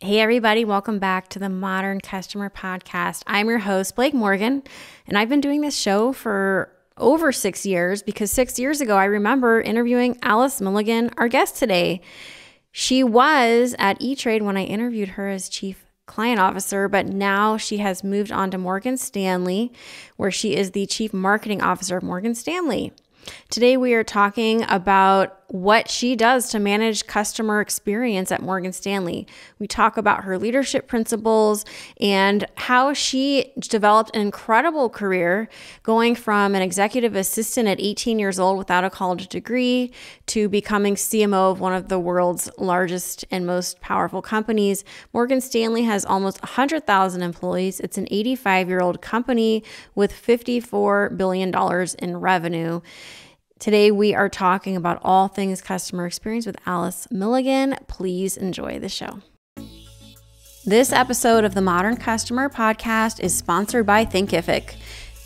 Hey everybody, welcome back to the Modern Customer Podcast. I'm your host, Blake Morgan, and I've been doing this show for over 6 years because 6 years ago, I remember interviewing Alice Milligan, our guest today. She was at E-Trade when I interviewed her as Chief Client Officer, but now she has moved on to Morgan Stanley, where she is the Chief Marketing Officer of Morgan Stanley. Today, we are talking about what she does to manage customer experience at Morgan Stanley. We talk about her leadership principles and how she developed an incredible career going from an executive assistant at 18 years old without a college degree to becoming CMO of one of the world's largest and most powerful companies. Morgan Stanley has almost 100,000 employees. It's an 85-year-old company with $54 billion in revenue. Today, we are talking about all things customer experience with Alice Milligan. Please enjoy the show. This episode of the Modern Customer Podcast is sponsored by Thinkific.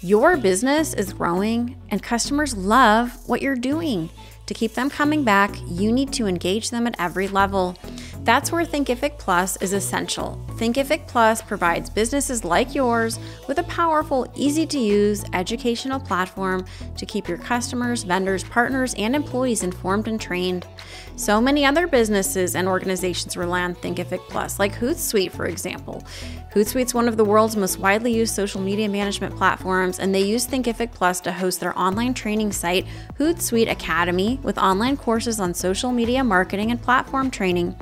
Your business is growing and customers love what you're doing. To keep them coming back, you need to engage them at every level. That's where Thinkific Plus is essential. Thinkific Plus provides businesses like yours with a powerful, easy-to-use educational platform to keep your customers, vendors, partners, and employees informed and trained. So many other businesses and organizations rely on Thinkific Plus, like Hootsuite, for example. Hootsuite's one of the world's most widely used social media management platforms, and they use Thinkific Plus to host their online training site, Hootsuite Academy, with online courses on social media marketing and platform training.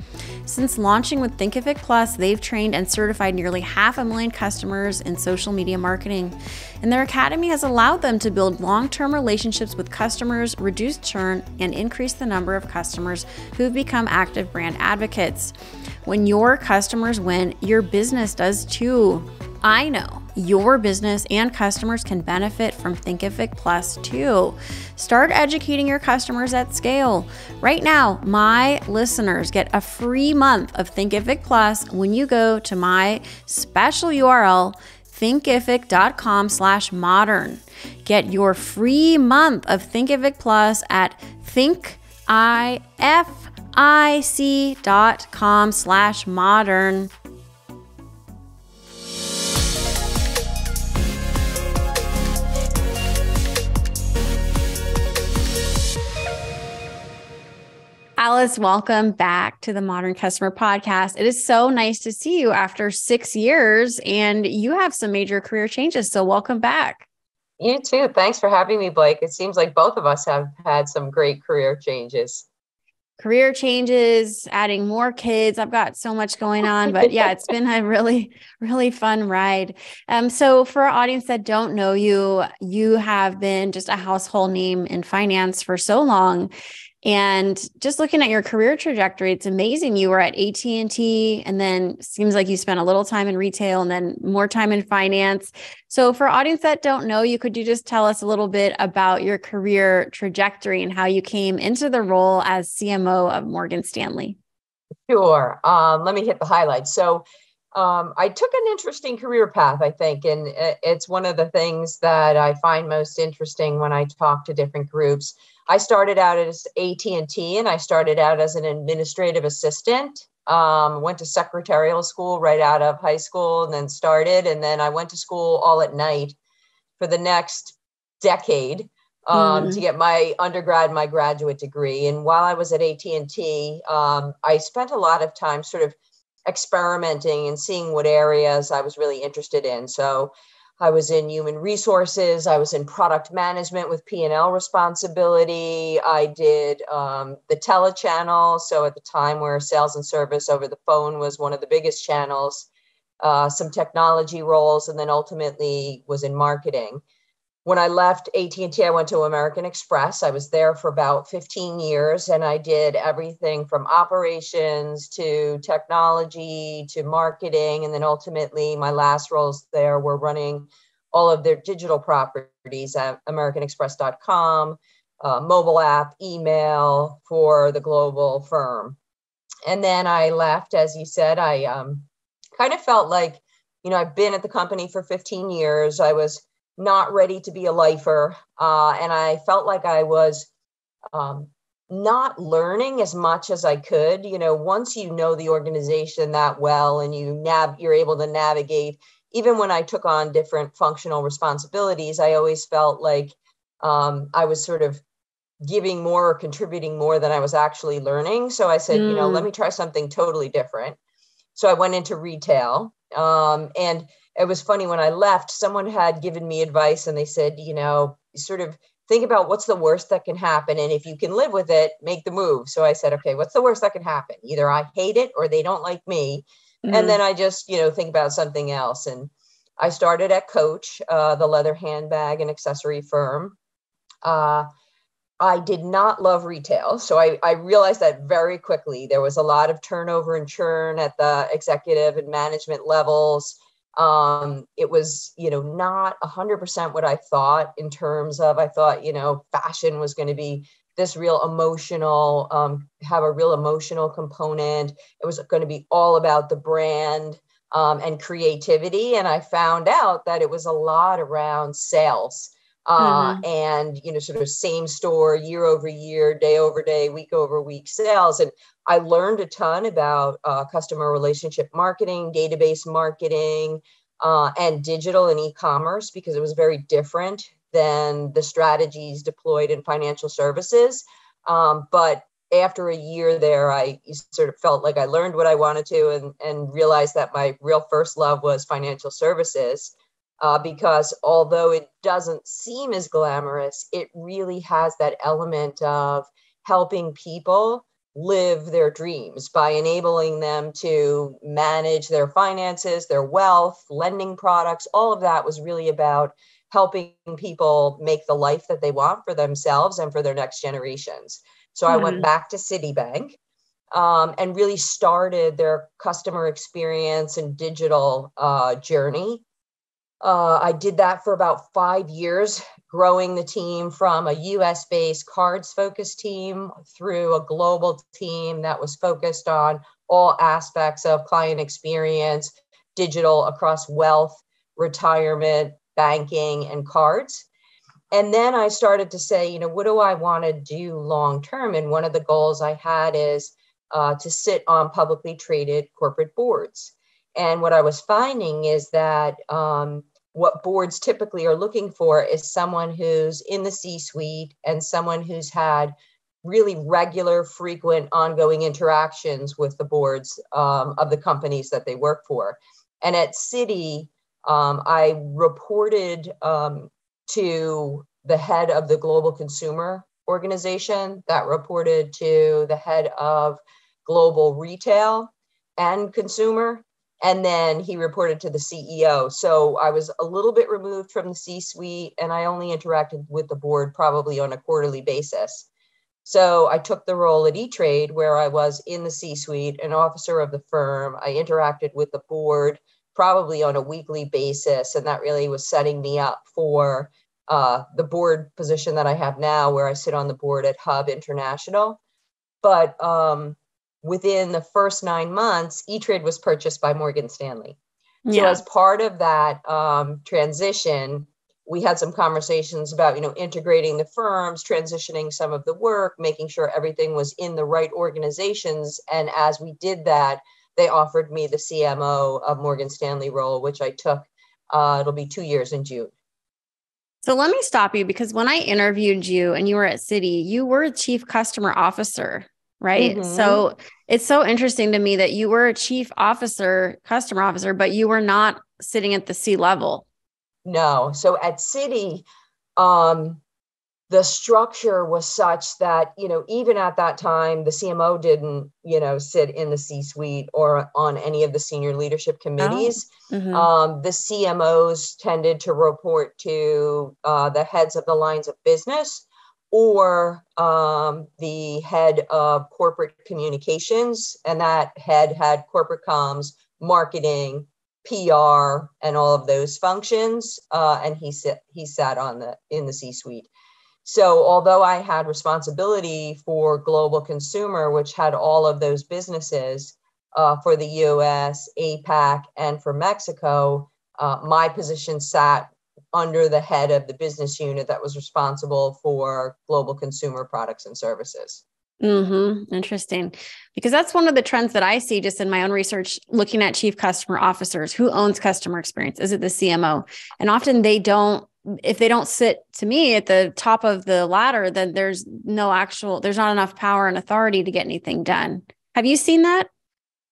Since launching with Thinkific Plus, they've trained and certified nearly 500,000 customers in social media marketing. And their academy has allowed them to build long-term relationships with customers, reduce churn, and increase the number of customers who've become active brand advocates. When your customers win, your business does too. I know your business and customers can benefit from Thinkific Plus too. Start educating your customers at scale. Right now, my listeners get a free month of Thinkific Plus when you go to my special URL, thinkific.com/modern. Get your free month of Thinkific Plus at thinkific.com/modern. Alice, welcome back to the Modern Customer Podcast. It is so nice to see you after 6 years, and you have some major career changes, so welcome back. You too. Thanks for having me, Blake. It seems like both of us have had some great career changes. Career changes, adding more kids. I've got so much going on, but yeah, it's been a really, really fun ride. So for our audience that don't know you, you have been just a household name in finance for so long. And just looking at your career trajectory, it's amazing. You were at AT&T, and then seems like you spent a little time in retail and then more time in finance. So for audience that don't know you, could you just tell us a little bit about your career trajectory and how you came into the role as CMO of Morgan Stanley? Sure. Let me hit the highlights. So I took an interesting career path, I think, and it's one of the things that I find most interesting when I talk to different groups. I started out as AT&T, and I started out as an administrative assistant. Went to secretarial school right out of high school, and then I went to school all at night for the next decade to get my undergrad, my graduate degree. And while I was at AT&T, I spent a lot of time sort of experimenting and seeing what areas I was really interested in. So I was in human resources. I was in product management with P&L responsibility. I did the telechannel. So at the time where sales and service over the phone was one of the biggest channels, some technology roles, and then ultimately was in marketing. When I left AT&T, I went to American Express. I was there for about 15 years, and I did everything from operations to technology to marketing. And then ultimately, my last roles there were running all of their digital properties at americanexpress.com, mobile app, email for the global firm. And then I left, as you said. I kind of felt like, I've been at the company for 15 years. I was not ready to be a lifer. And I felt like I was not learning as much as I could. Once you know the organization that well and you're able to navigate, even when I took on different functional responsibilities, I always felt like I was sort of giving more or contributing more than I was actually learning. So I said, let me try something totally different. So I went into retail. And it was funny, when I left, someone had given me advice and they said, sort of think about what's the worst that can happen. And if you can live with it, make the move. So I said, okay, what's the worst that can happen? Either I hate it or they don't like me. And then I just, think about something else. And I started at Coach, the leather handbag and accessory firm. I did not love retail. So I realized that very quickly. There was a lot of turnover and churn at the executive and management levels. It was, not 100% what I thought, in terms of, I thought, fashion was going to be this real emotional, have a real emotional component. It was going to be all about the brand and creativity. And I found out that it was a lot around sales. And, sort of same store, year over year, day over day, week over week sales. And I learned a ton about customer relationship marketing, database marketing, and digital and e-commerce, because it was very different than the strategies deployed in financial services. But after a year there, I sort of felt like I learned what I wanted to, and realized that my real first love was financial services. Because although it doesn't seem as glamorous, it really has that element of helping people live their dreams by enabling them to manage their finances, their wealth, lending products. All of that was really about helping people make the life that they want for themselves and for their next generations. So I went back to Citibank and really started their customer experience and digital journey. I did that for about 5 years, growing the team from a US-based cards-focused team through a global team that was focused on all aspects of client experience, digital across wealth, retirement, banking, and cards. And then I started to say, what do I want to do long-term? And one of the goals I had is to sit on publicly traded corporate boards. And what I was finding is that what boards typically are looking for is someone who's in the C-suite and someone who's had really regular, frequent, ongoing interactions with the boards of the companies that they work for. And at Citi, I reported to the head of the global consumer organization, that reported to the head of global retail and consumer. And then he reported to the CEO. So I was a little bit removed from the C-suite, and I only interacted with the board probably on a quarterly basis. So I took the role at E-Trade, where I was in the C-suite, an officer of the firm. I interacted with the board probably on a weekly basis, and that really was setting me up for the board position that I have now, where I sit on the board at Hub International. But within the first 9 months, E-Trade was purchased by Morgan Stanley. So as part of that transition, we had some conversations about, integrating the firms, transitioning some of the work, making sure everything was in the right organizations. And as we did that, they offered me the CMO of Morgan Stanley role, which I took. It'll be 2 years in June. So let me stop you, because when I interviewed you and you were at Citi, you were a chief customer officer, right? Mm-hmm. So it's so interesting to me that you were a chief customer officer, but you were not sitting at the C level. No. So at Citi, the structure was such that, even at that time, the CMO didn't, sit in the C-suite or on any of the senior leadership committees. Oh. Mm-hmm. The CMOs tended to report to the heads of the lines of business, or the head of corporate communications. And that head had corporate comms, marketing, PR, and all of those functions. And he sat in the C-suite. So although I had responsibility for global consumer, which had all of those businesses for the US, APAC, and for Mexico, my position sat under the head of the business unit that was responsible for global consumer products and services. Interesting. Because that's one of the trends that I see just in my own research, looking at chief customer officers. Who owns customer experience? Is it the CMO? And often if they don't sit to me at the top of the ladder, then there's there's not enough power and authority to get anything done. Have you seen that?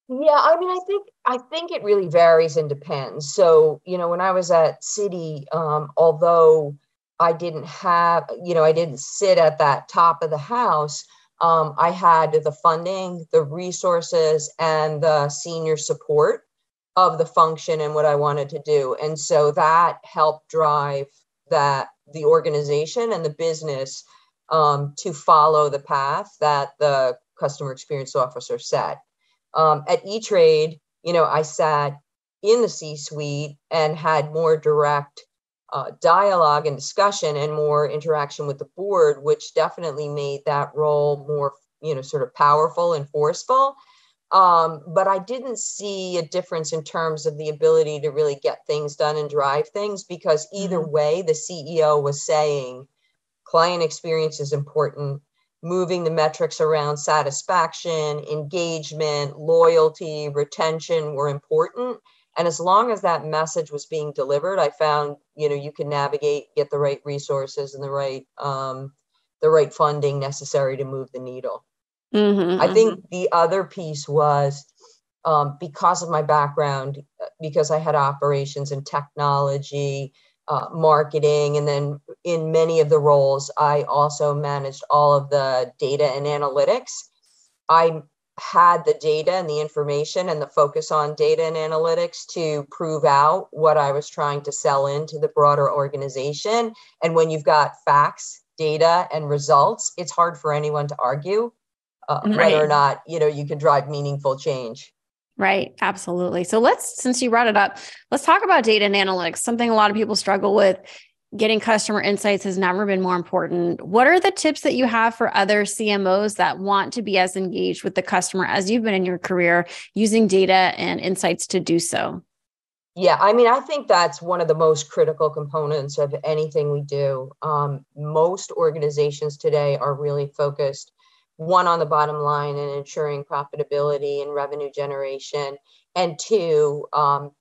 Yeah, I mean, I think it really varies and depends. So, when I was at Citi, although I didn't sit at that top of the house. I had the funding, the resources, and the senior support of the function and what I wanted to do. And so that helped drive the organization and the business to follow the path that the customer experience officer set. At E-Trade, I sat in the C-suite and had more direct dialogue and discussion and more interaction with the board, which definitely made that role more, sort of powerful and forceful. But I didn't see a difference in terms of the ability to really get things done and drive things, because either way, the CEO was saying client experience is important. Moving the metrics around satisfaction, engagement, loyalty, retention were important. And as long as that message was being delivered, I found, you can navigate, get the right resources and the right funding necessary to move the needle. I think the other piece was because of my background, because I had operations and technology, marketing, and then in many of the roles, I also managed all of the data and analytics. I had the data and the information and the focus on data and analytics to prove out what I was trying to sell into the broader organization. And when you've got facts, data, and results, it's hard for anyone to argue whether or not, you can drive meaningful change. Right. Absolutely. So since you brought it up, let's talk about data and analytics, something a lot of people struggle with. Getting customer insights has never been more important. What are the tips that you have for other CMOs that want to be as engaged with the customer as you've been in your career, using data and insights to do so? Yeah, I mean, I think that's one of the most critical components of anything we do. Most organizations today are really focused, one, on the bottom line and ensuring profitability and revenue generation, and two,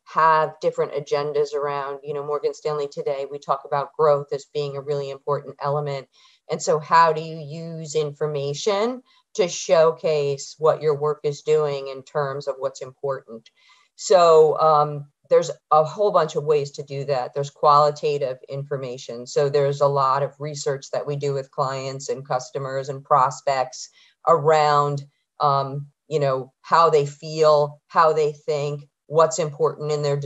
have different agendas around, Morgan Stanley today, we talk about growth as being a really important element. And so how do you use information to showcase what your work is doing in terms of what's important? So there's a whole bunch of ways to do that. There's qualitative information. So there's a lot of research that we do with clients and customers and prospects around, how they feel, how they think, what's important in their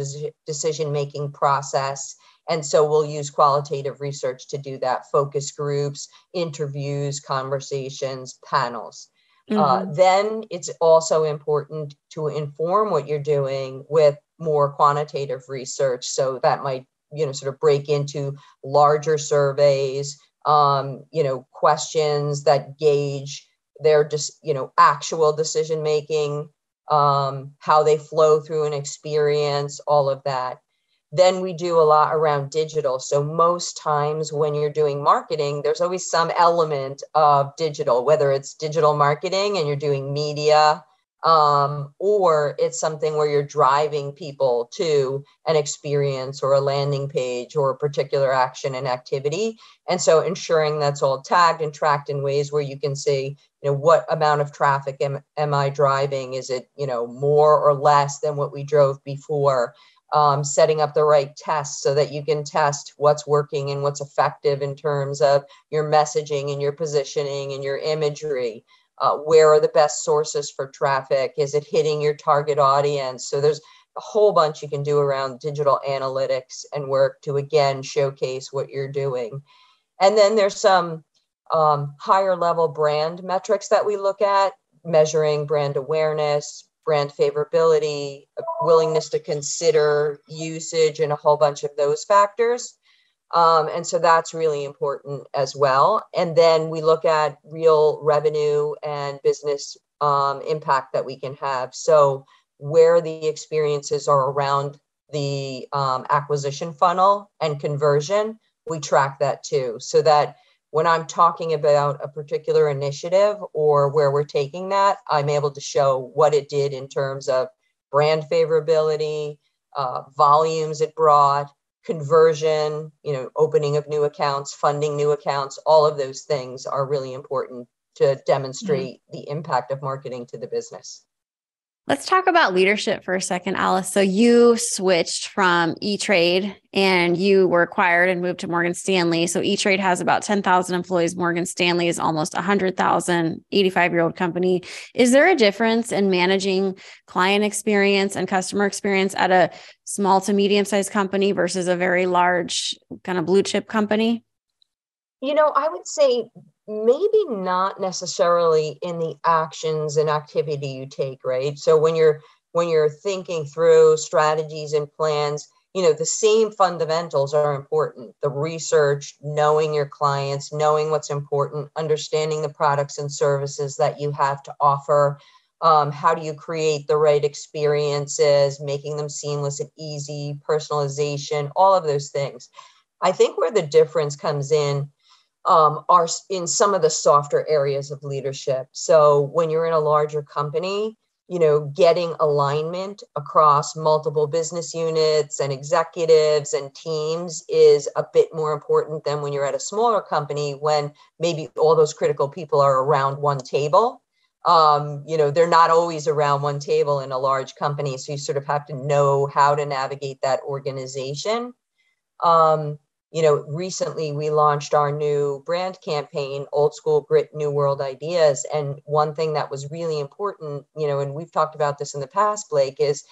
decision-making process. And so we'll use qualitative research to do that: focus groups, interviews, conversations, panels. Then it's also important to inform what you're doing with more quantitative research. So that might, sort of break into larger surveys, questions that gauge their actual decision making, how they flow through an experience, all of that. Then we do a lot around digital. So most times when you're doing marketing, there's always some element of digital, whether it's digital marketing and you're doing media, or it's something where you're driving people to an experience or a landing page or a particular action and activity. And so ensuring that's all tagged and tracked in ways where you can see, what amount of traffic am I driving? Is it, more or less than what we drove before? Setting up the right tests so that you can test what's working and what's effective in terms of your messaging and your positioning and your imagery. Where are the best sources for traffic? Is it hitting your target audience? So there's a whole bunch you can do around digital analytics and work to, again, showcase what you're doing. And then there's some higher level brand metrics that we look at, measuring brand awareness, brand favorability, willingness to consider usage, and a whole bunch of those factors. And so that's really important as well. And then we look at real revenue and business impact that we can have. So where the experiences are around the acquisition funnel and conversion, we track that too, so that when I'm talking about a particular initiative or where we're taking that, I'm able to show what it did in terms of brand favorability, volumes it brought, conversion, opening of new accounts, funding new accounts. All of those things are really important to demonstrate the impact of marketing to the business. Let's talk about leadership for a second, Alice. So you switched from E-Trade and you were acquired and moved to Morgan Stanley. So E-Trade has about 10,000 employees. Morgan Stanley is almost 100,000, 85-year-old company. Is there a difference in managing client experience and customer experience at a small to medium-sized company versus a very large kind of blue chip company? I would say maybe not necessarily in the actions and activity you take, right? So when you're thinking through strategies and plans, the same fundamentals are important. The research, knowing your clients, knowing what's important, understanding the products and services that you have to offer. How do you create the right experiences, making them seamless and easy, personalization, all of those things. I think where the difference comes in are in some of the softer areas of leadership. So when you're in a larger company, getting alignment across multiple business units and executives and teams is a bit more important than when you're at a smaller company, when maybe all those critical people are around one table. They're not always around one table in a large company. So you sort of have to know how to navigate that organization. Recently we launched our new brand campaign, Old School Grit, New World Ideas. And one thing that was really important, and we've talked about this in the past, Blake, is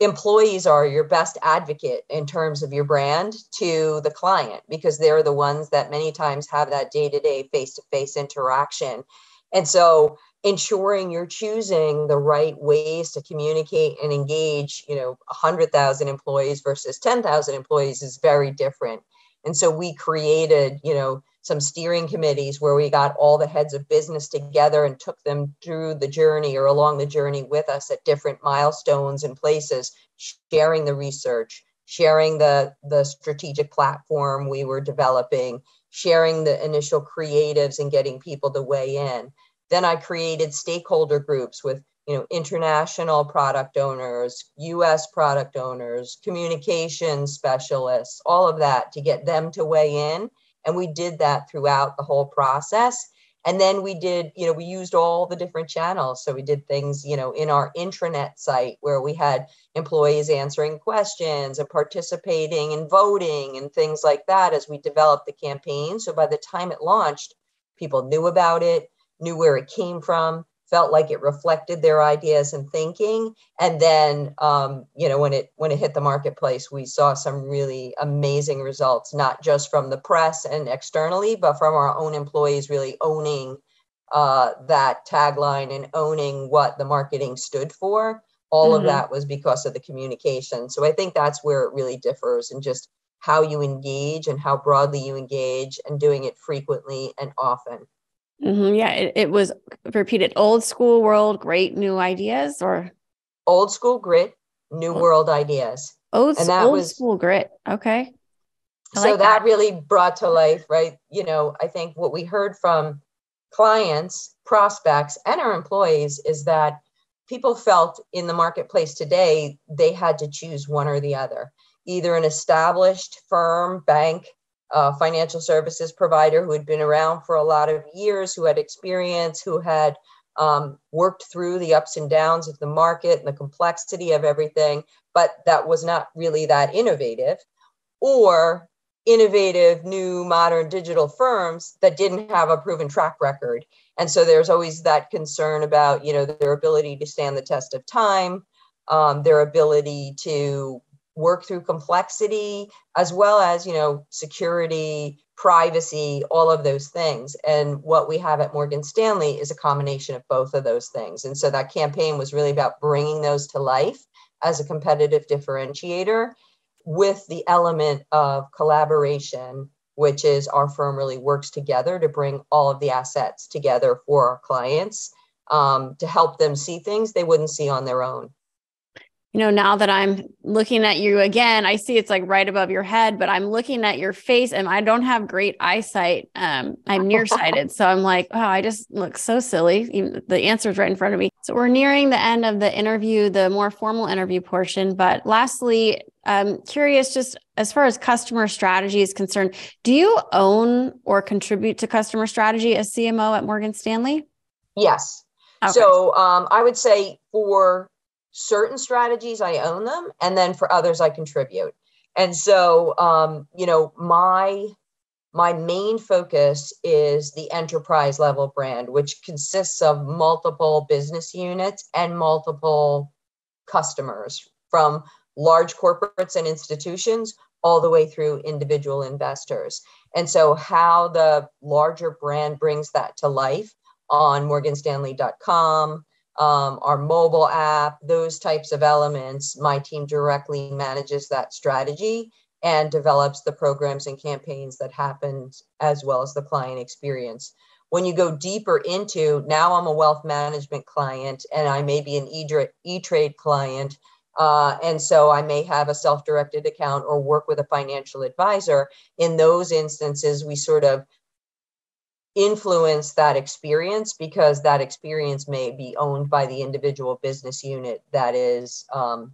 employees are your best advocate in terms of your brand to the client, because they're the ones that many times have that day-to-day face-to-face interaction. And so ensuring you're choosing the right ways to communicate and engage, 100,000 employees versus 10,000 employees is very different. And so we created, some steering committees where we got all the heads of business together and took them through the journey or along the journey with us at different milestones and places, sharing the research, sharing the strategic platform we were developing, sharing the initial creatives and getting people to weigh in. Then I created stakeholder groups with, international product owners, US product owners, communication specialists, all of that to get them to weigh in. And we did that throughout the whole process. And then we did, we used all the different channels. So we did things, in our intranet site where we had employees answering questions and participating and voting and things like that as we developed the campaign. So by the time it launched, people knew about it, knew where it came from, felt like it reflected their ideas and thinking. And then, when it hit the marketplace, we saw some really amazing results, not just from the press and externally, but from our own employees really owning that tagline and owning what the marketing stood for. All of that was because of the communication. So I think that's where it really differs in just how you engage and how broadly you engage and doing it frequently and often. Yeah, it was repeated. Old school world, great new ideas, or Old school grit, new world ideas. Old school grit. Okay. So that really brought to life, right? I think what we heard from clients, prospects, and our employees is that people felt in the marketplace today, they had to choose one or the other, either an established firm, bank, financial services provider who had been around for a lot of years, who had experience, who had worked through the ups and downs of the market and the complexity of everything, but that was not really that innovative, or innovative, new, modern digital firms that didn't have a proven track record. And so there's always that concern about, their ability to stand the test of time, their ability to work through complexity, as well as, security, privacy, all of those things. And what we have at Morgan Stanley is a combination of both of those things. And so that campaign was really about bringing those to life as a competitive differentiator, with the element of collaboration, which is our firm really works together to bring all of the assets together for our clients, to help them see things they wouldn't see on their own. Now that I'm looking at you again, I see it's like right above your head, but I'm looking at your face and I don't have great eyesight. I'm nearsighted. So I'm like, oh, I just look so silly. Even the answer is right in front of me. So we're nearing the end of the interview, the more formal interview portion. But lastly, I'm curious, just as far as customer strategy is concerned, do you own or contribute to customer strategy as CMO at Morgan Stanley? Yes. Okay. So I would say for certain strategies, I own them. And then for others, I contribute. And so, my main focus is the enterprise level brand, which consists of multiple business units and multiple customers, from large corporates and institutions all the way through individual investors. And so how the larger brand brings that to life on morganstanley.com, our mobile app, those types of elements, my team directly manages that strategy and develops the programs and campaigns that happen, as well as the client experience. When you go deeper into, now I'm a wealth management client and I may be an E-Trade client, and so I may have a self-directed account or work with a financial advisor. In those instances, we sort of influence that experience because that experience may be owned by the individual business unit that is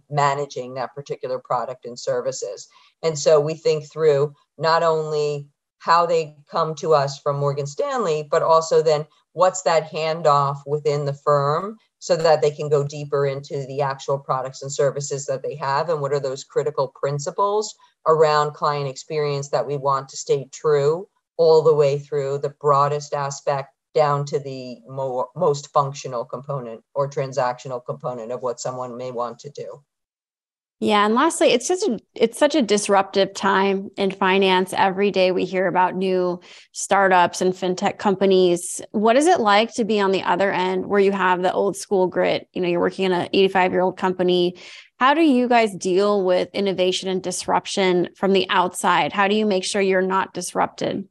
managing that particular product and services. And so we think through not only how they come to us from Morgan Stanley, but also then what's that handoff within the firm so that they can go deeper into the actual products and services that they have, and what are those critical principles around client experience that we want to stay true all the way through the broadest aspect down to the most functional component or transactional component of what someone may want to do. Yeah. And lastly, it's such a disruptive time in finance. Every day we hear about new startups and fintech companies. What is it like to be on the other end where you have the old school grit? You're working in an 85-year-old company. How do you guys deal with innovation and disruption from the outside? How do you make sure you're not disrupted?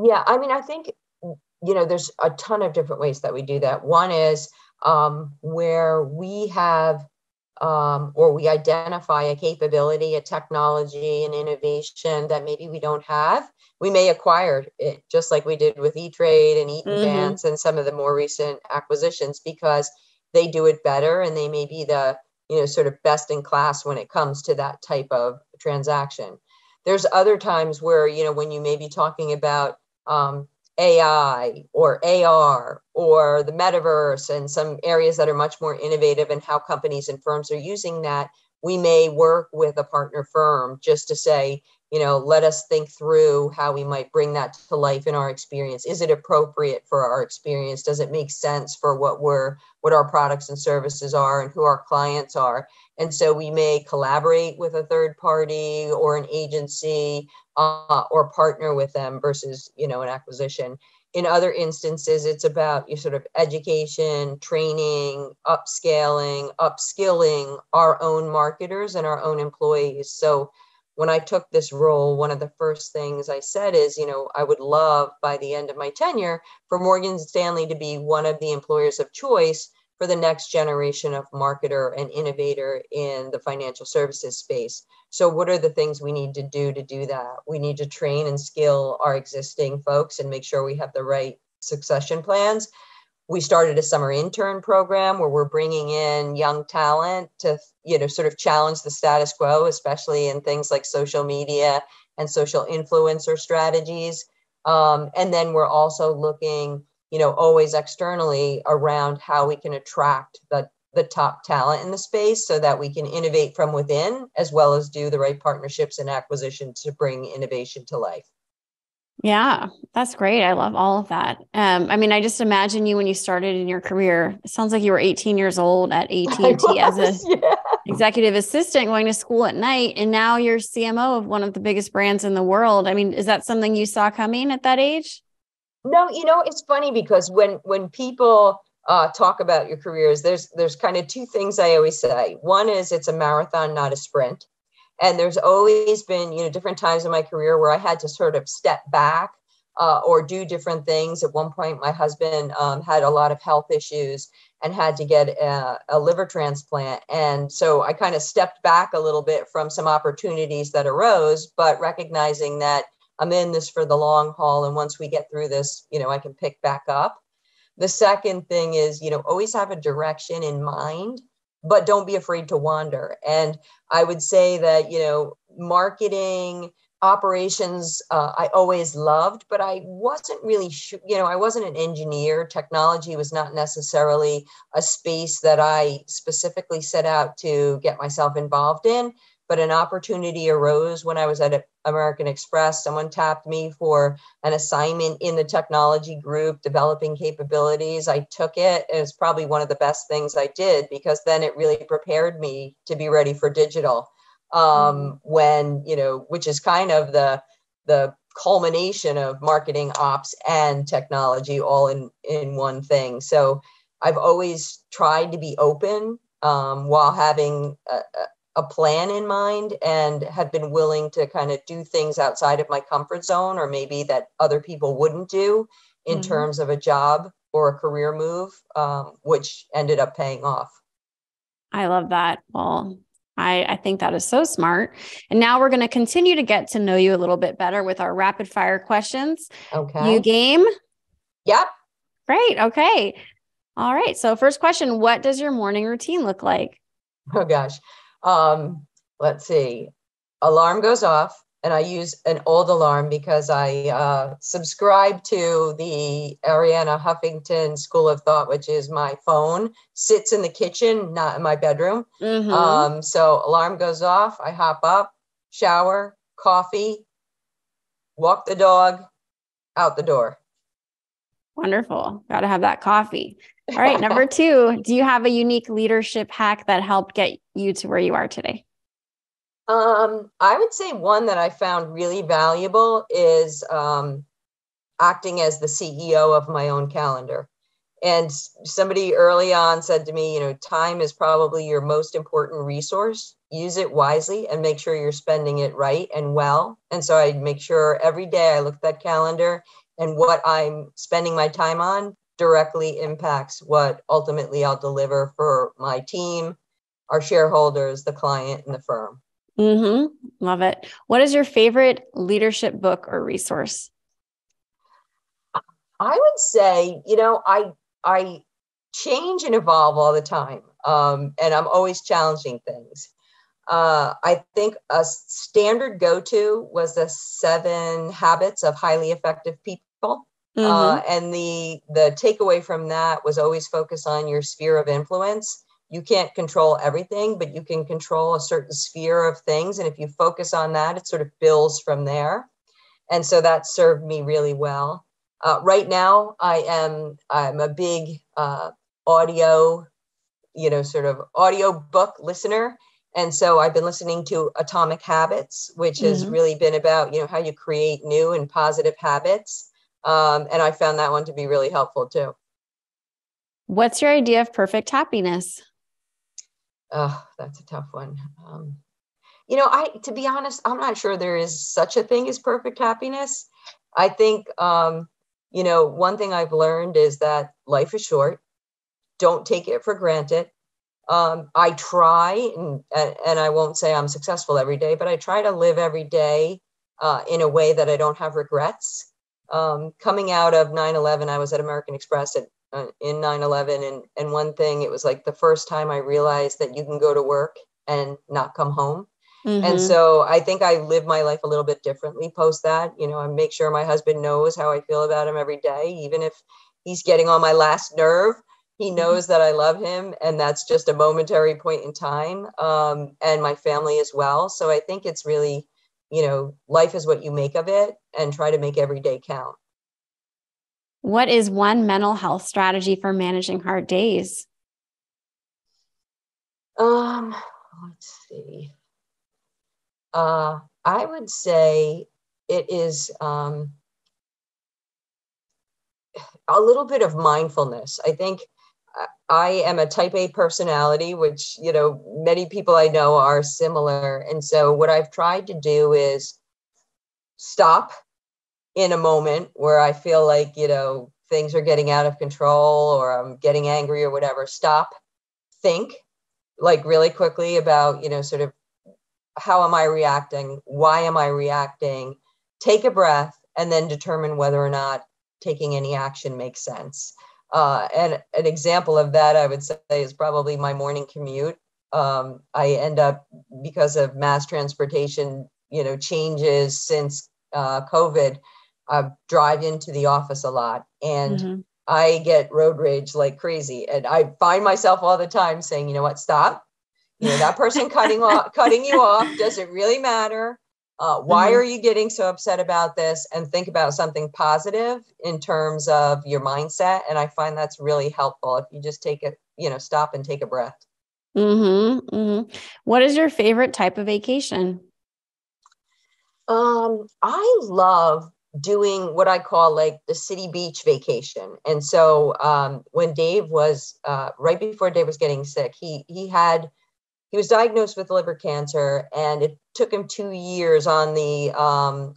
Yeah, I mean, I think, there's a ton of different ways that we do that. One is where we have or we identify a capability, a technology, an innovation that maybe we don't have. We may acquire it, just like we did with E-Trade and Eaton Vance and some of the more recent acquisitions, because they do it better and they may be the sort of best in class when it comes to that type of transaction. There's other times where, when you may be talking about AI or AR or the metaverse and some areas that are much more innovative and how companies and firms are using that, we may work with a partner firm just to say, let us think through how we might bring that to life in our experience. Is it appropriate for our experience? Does it make sense for what our products and services are and who our clients are? And so we may collaborate with a third party or an agency or partner with them versus, an acquisition. In other instances, it's about your sort of education, training, upskilling our own marketers and our own employees. So when I took this role, one of the first things I said is, I would love by the end of my tenure for Morgan Stanley to be one of the employers of choice for the next generation of marketer and innovator in the financial services space. So what are the things we need to do that? We need to train and skill our existing folks and make sure we have the right succession plans. We started a summer intern program where we're bringing in young talent to, sort of challenge the status quo, especially in things like social media and social influencer strategies. And then we're also looking, always externally around how we can attract the top talent in the space so that we can innovate from within, as well as do the right partnerships and acquisitions to bring innovation to life. Yeah, that's great. I love all of that. I just imagine you when you started in your career. It sounds like you were 18 years old at AT&T as an executive assistant going to school at night. And now you're CMO of one of the biggest brands in the world. Is that something you saw coming at that age? No, it's funny because when people talk about your careers, there's kind of two things I always say. One is it's a marathon, not a sprint. And there's always been, different times in my career where I had to sort of step back or do different things. At one point, my husband had a lot of health issues. and had to get a liver transplant. And so I kind of stepped back a little bit from some opportunities that arose, but recognizing that I'm in this for the long haul. And once we get through this, I can pick back up. The second thing is, always have a direction in mind, but don't be afraid to wander. And I would say that, marketing, operations, I always loved, but I wasn't really sure, I wasn't an engineer. Technology was not necessarily a space that I specifically set out to get myself involved in. But an opportunity arose when I was at American Express. Someone tapped me for an assignment in the technology group, developing capabilities. I took it. It was probably one of the best things I did, because then it really prepared me to be ready for digital. When, which is kind of the culmination of marketing, ops, and technology all in one thing. So I've always tried to be open while having a plan in mind, and have been willing to kind of do things outside of my comfort zone, or maybe that other people wouldn't do in terms of a job or a career move, which ended up paying off. I love that. Well, I think that is so smart. And now we're going to continue to get to know you a little bit better with our rapid fire questions. Okay. You game? Yep. Great. Okay. All right. So first question, what does your morning routine look like? Oh gosh. Let's see. Alarm goes off, and I use an old alarm because I subscribe to the Arianna Huffington School of Thought, which is my phone sits in the kitchen, not in my bedroom. So alarm goes off, I hop up, shower, coffee, walk the dog, out the door. Wonderful. Got to have that coffee. All right. Number 2, do you have a unique leadership hack that helped get you to where you are today? I would say one that I found really valuable is acting as the CEO of my own calendar. And somebody early on said to me, time is probably your most important resource. Use it wisely and make sure you're spending it right and well. And so I make sure every day I look at that calendar, and what I'm spending my time on directly impacts what ultimately I'll deliver for my team, our shareholders, the client, and the firm. Love it. What is your favorite leadership book or resource? I would say, I change and evolve all the time. And I'm always challenging things. I think a standard go-to was the 7 Habits of Highly Effective People. And the takeaway from that was always focus on your sphere of influence. You can't control everything, but you can control a certain sphere of things. And if you focus on that, it sort of builds from there. And so that served me really well. Right now, I'm a big audio, sort of audio book listener. And so I've been listening to Atomic Habits, which has really been about, how you create new and positive habits. And I found that one to be really helpful too. What's your idea of perfect happiness? Oh, that's a tough one. To be honest, I'm not sure there is such a thing as perfect happiness. I think, one thing I've learned is that life is short. Don't take it for granted. I try, and I won't say I'm successful every day, but I try to live every day in a way that I don't have regrets. Coming out of 9/11, I was at American Express in 9/11, and one thing, it was like the first time I realized that you can go to work and not come home. And so I think I live my life a little bit differently post that. I make sure my husband knows how I feel about him every day, even if he's getting on my last nerve. He knows that I love him, and that's just a momentary point in time, and my family as well. So I think it's really, life is what you make of it, and try to make every day count. What is one mental health strategy for managing hard days? Let's see. I would say it is a little bit of mindfulness. I think I am a type A personality, which, many people I know are similar. And so what I've tried to do is stop in a moment where I feel like, things are getting out of control or I'm getting angry or whatever, stop, think like really quickly about, sort of how am I reacting? Why am I reacting? Take a breath and then determine whether or not taking any action makes sense. And an example of that, I would say, is probably my morning commute. I end up, because of mass transportation, changes since COVID, I drive into the office a lot and I get road rage like crazy. And I find myself all the time saying, you know what, stop. That person cutting you off, does it really matter? Why are you getting so upset about this? And think about something positive in terms of your mindset. And I find that's really helpful if you just take it, stop and take a breath. What is your favorite type of vacation? I love doing what I call like the city beach vacation. And so when Dave was right before Dave was getting sick, he was diagnosed with liver cancer, and it took him 2 years on the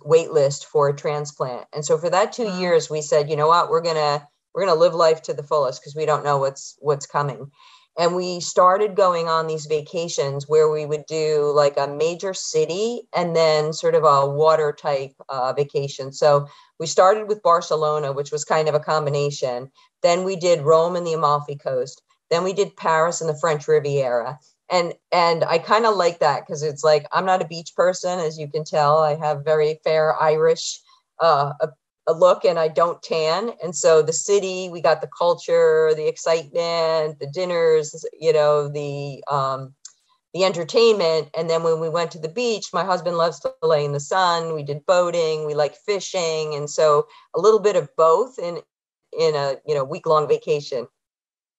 wait list for a transplant. And so for that 2 years, we said, you know what, we're gonna live life to the fullest because we don't know what's coming. And we started going on these vacations where we would do like a major city and then sort of a water type vacation. So we started with Barcelona, which was kind of a combination. Then we did Rome and the Amalfi Coast. Then we did Paris and the French Riviera. And I kind of like that because it's like, I'm not a beach person, as you can tell. I have very fair Irish a look and I don't tan. And so the city, we got the culture, the excitement, the dinners, the entertainment. And then when we went to the beach, my husband loves to lay in the sun. We did boating, we like fishing. And so a little bit of both in a week-long vacation.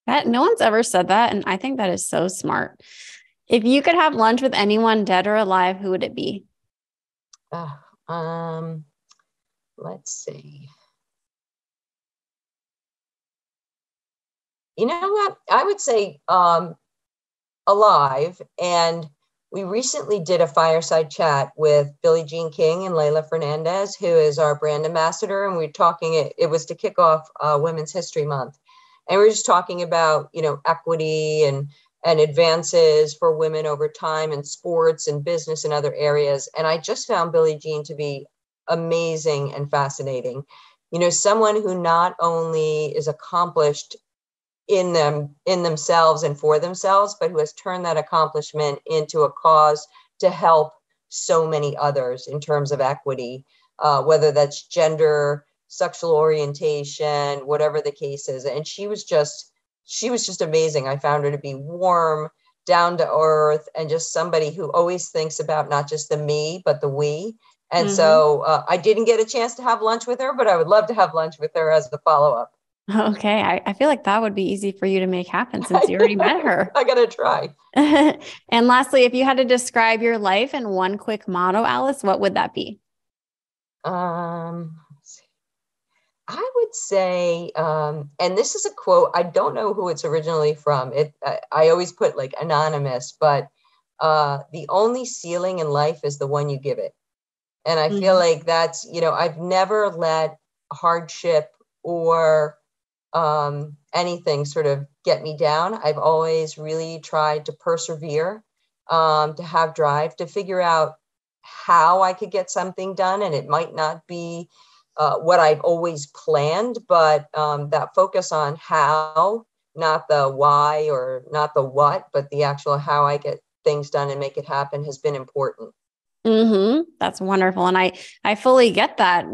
That no one's ever said that. And I think that is so smart. If you could have lunch with anyone dead or alive, who would it be? Let's see. You know what? I would say alive. And we recently did a fireside chat with Billie Jean King and Leila Fernandez, who is our brand ambassador. And we were talking, it was to kick off Women's History Month. And we were just talking about, equity and advances for women over time in sports and business and other areas. And I just found Billie Jean to be amazing and fascinating. Someone who not only is accomplished in themselves and for themselves, but who has turned that accomplishment into a cause to help so many others in terms of equity, whether that's gender, sexual orientation, whatever the case is. And she was just amazing. I found her to be warm, down to earth, and just somebody who always thinks about not just the me, but the we. And so I didn't get a chance to have lunch with her, but I would love to have lunch with her as the follow-up. Okay. I feel like that would be easy for you to make happen since you already met her. I got to try. And lastly, if you had to describe your life in one quick motto, Alice, what would that be? I would say, and this is a quote, I don't know who it's originally from. I always put like anonymous, but the only ceiling in life is the one you give it. And I feel like that's, I've never let hardship or anything sort of get me down. I've always really tried to persevere, to have drive, to figure out how I could get something done. And it might not be what I've always planned, but that focus on how, not the why or not the what, but the actual how I get things done and make it happen has been important. That's wonderful. And I fully get that,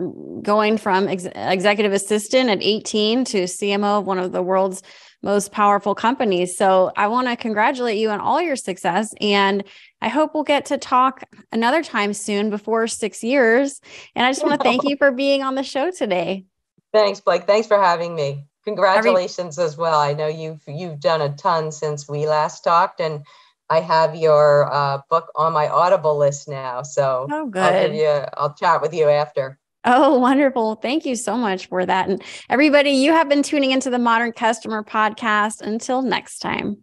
going from executive assistant at 18 to CMO of one of the world's most powerful companies. So I want to congratulate you on all your success. And I hope we'll get to talk another time soon before 6 years. And I just want to thank you for being on the show today. Thanks, Blake. Thanks for having me. Congratulations as well. I know you've done a ton since we last talked, and I have your book on my Audible list now. So good. I'll chat with you after. Oh, wonderful. Thank you so much for that. And everybody, you have been tuning into the Modern Customer Podcast. Until next time.